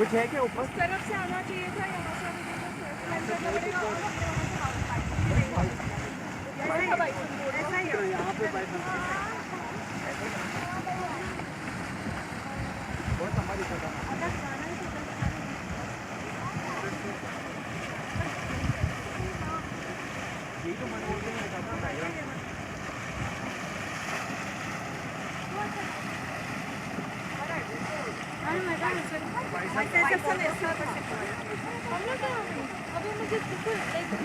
कुछ है क्या ऊपर? उस तरफ से आना चाहिए था, यहाँ से आने के लिए करना पड़ेगा और ऐसा ही है यहाँ पे बैठ बहुत हमारी यही तो मैं बोलते हैं अभी मुझे